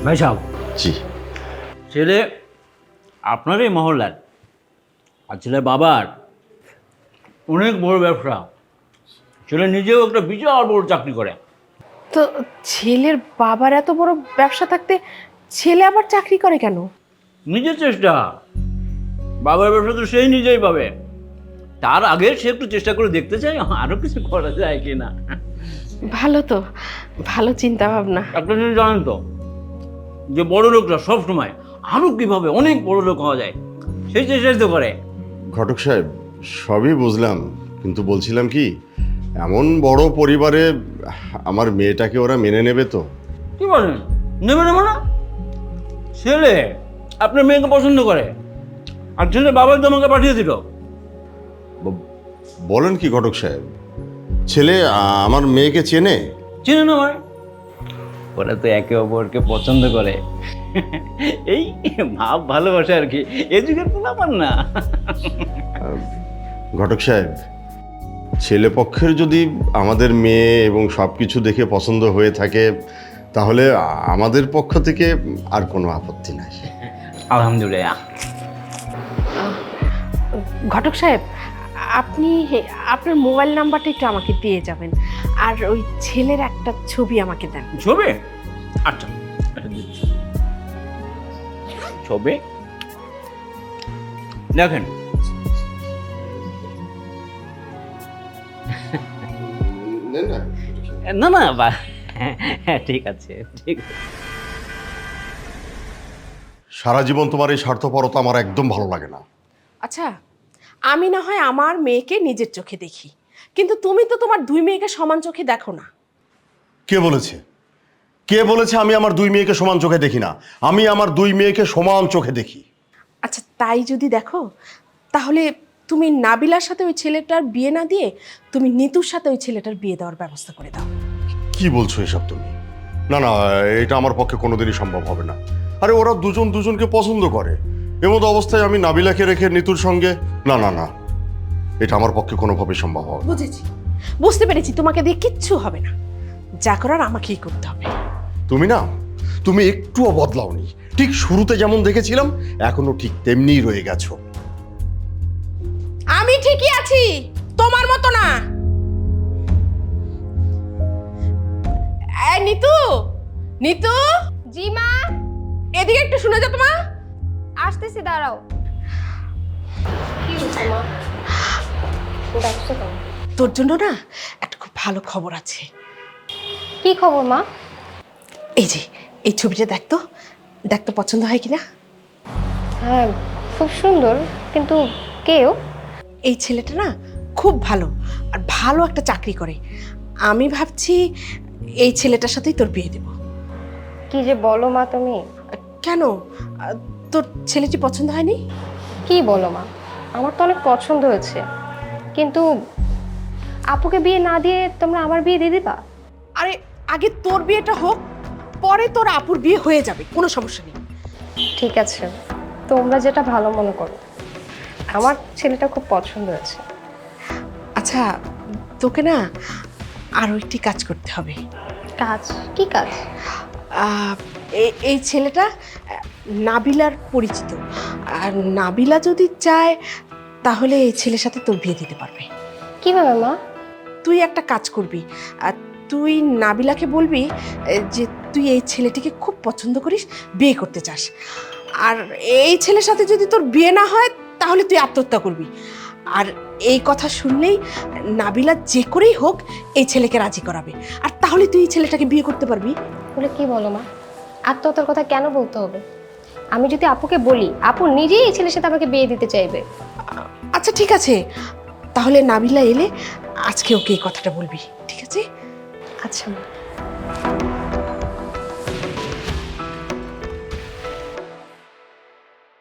ভাই সাহেব, জি। ছেলে আপনারই মহল্লার, আর ছেলে বাবার অনেক বড় ব্যবসা। ছেলে নিজেও একটা বিশাল বড় চাকরি করে। তো ছেলের বাবার এত বড় ব্যবসা থাকতে ছেলে আবার চাকরি করে কেন? নিজের চেষ্টা। বাবার ব্যবসা তো সেই নিজেই পাবে, তার আগে সে একটু চেষ্টা করে দেখতে চাই আরো কিছু করা যায় কিনা। ভালো তো, ভালো চিন্তা ভাবনা। একটা জিনিস জানেন তো, যে বড় লোকরা সবসময় আরো কিভাবে অনেক বড় লোক হওয়া যায় সেই চেষ্টাই তো করে। ঘটক সাহেব, সবই বুঝলাম, কিন্তু বলছিলাম কি, এমন বড় পরিবারে আমার মেয়েটাকে ওরা মেনে নেবে তো? কি বলেন, নেবে নেবে না? ছেলে আপনার মেয়েকে পছন্দ করে, আর ছেলে বাবার তোমাকে পাঠিয়ে দিল। বলেন কি ঘটক সাহেব, ছেলে আমার মেয়েকে চেনে? চিনে না ভাই, ওরা তো একে অপরকে পছন্দ করে। এই ভাব ভালোবাসে আর কি, এ যুগের পোলাপান না। ঘটক সাহেব, ছেলে পক্ষের যদি আমাদের মেয়ে এবং সব কিছু দেখে পছন্দ হয়ে থাকে, তাহলে আমাদের পক্ষ থেকে আর কোনো আপত্তি নাই। আলহামদুলিল্লাহ। ঘটক সাহেব, আপনি আপনার মোবাইল নাম্বারটা একটু আমাকে দিয়ে যাবেন, আর ওই ছেলের একটা ছবি আমাকে দেন। ছবি? আচ্ছা, এটা দিচ্ছি। ছবি দেখেন। না না বা, হ্যাঁ ঠিক আছে, ঠিক আছে। সারা জীবন তোমার এই স্বার্থপরতা আমার একদম ভালো লাগে না। আচ্ছা, আমি না হয় আমার মেয়েকে নিজের চোখে দেখি, কিন্তু তুমি তো তোমার দুই মেয়েকে সমান চোখে দেখো না। কে বলেছে? কে বলেছে আমি আমার দুই মেয়েকে সমান চোখে দেখি না? আমি আমার দুই মেয়েকে সমান চোখে দেখি। আচ্ছা, তাই যদি দেখো, তাহলে তুমি নাবিলার সাথে ওই ছেলেটার বিয়ে না দিয়ে তুমি নিতুর সাথে ওই ছেলেটার বিয়ে দেওয়ার ব্যবস্থা করে দাও। কি বলছো এসব তুমি? না না, এটা আমার পক্ষে কোনোদিনই সম্ভব হবে না। আরে ওরা দুজন দুজনকে পছন্দ করে, এমতো অবস্থায় আমি নাবিলাকে রেখে নিতুর সঙ্গে? না না না, এটা আমার পক্ষে কোনোভাবে সম্ভব হবে না। বুঝেছি, বুঝতে পেরেছি, তোমাকে দিয়ে কিচ্ছু হবে না, যা করার আমাকেই করতে হবে। তুমি একটুও বদলাওনি, ঠিক শুরুতে যেমন দেখেছিলাম এখনো ঠিক তেমনিই রয়ে গেছো। আমি ঠিকই আছি, তোমার মতো না। এই নিতু, নিতু। জি মা, এদিকে একটু শুনে যা। তোমার আসতেছি, দাঁড়াও। কি হয়েছে মা? ডাকছো কেন? তোর জন্য না একটা খুব ভালো খবর আছে। কি খবর মা? এই যে এই ছবিটা দেখতো, দেখতো পছন্দ হয় কিনা? হ্যাঁ, খুব সুন্দর, কিন্তু কেউ? এই ছেলেটা না খুব ভালো, আর ভালো একটা চাকরি করে। আমি ভাবছি এই ছেলেটার সাথেই তোর বিয়ে দেব। কি যে বলো মা তুমি! কেন, তোর ছেলেটি পছন্দ হয়নি? কি বলো মা, আমার তো অনেক পছন্দ হয়েছে, কিন্তু আপুকে বিয়ে না দিয়ে তোমরা আমার বিয়ে দিয়ে দিবা? আরে আগে তোর বিয়েটা হোক, পরে তোর আপুর বিয়ে হয়ে যাবে, কোনো সমস্যা নেই। ঠিক আছে, তোমরা যেটা ভালো মনে করো। আমার ছেলেটা খুব পছন্দ হয়েছে। আচ্ছা, তোকে না আরও একটি কাজ করতে হবে। কাজ? কি কাজ? এই ছেলেটা নাবিলার পরিচিত, আর নাবিলা যদি চায় তাহলে এই ছেলের সাথে তোর বিয়ে দিতে পারবে। কিভাবে মা? তুই একটা কাজ করবি, আর তুই নাবিলাকে বলবি যে তুই এই ছেলেটিকে খুব পছন্দ করিস, বিয়ে করতে চাস, আর এই ছেলের সাথে যদি তোর বিয়ে না হয় তাহলে তুই আত্মহত্যা করবি। আর এই কথা শুনলেই নাবিলা যে করেই হোক এই ছেলেকে রাজি করাবে, আর তাহলে তুই এই ছেলেটাকে বিয়ে করতে পারবি। বলে কি বলো মা? আত্মহত্যার কথা কেন বলতে হবে? আমি যদি আপুকে বলি, আপু নিজেই এই ছেলের সাথে আমাকে বিয়ে দিতে চাইবে। আচ্ছা ঠিক আছে, তাহলে নাবিলা এলে আজকে ওকে এই কথাটা বলবি, ঠিক আছে? আচ্ছা মা।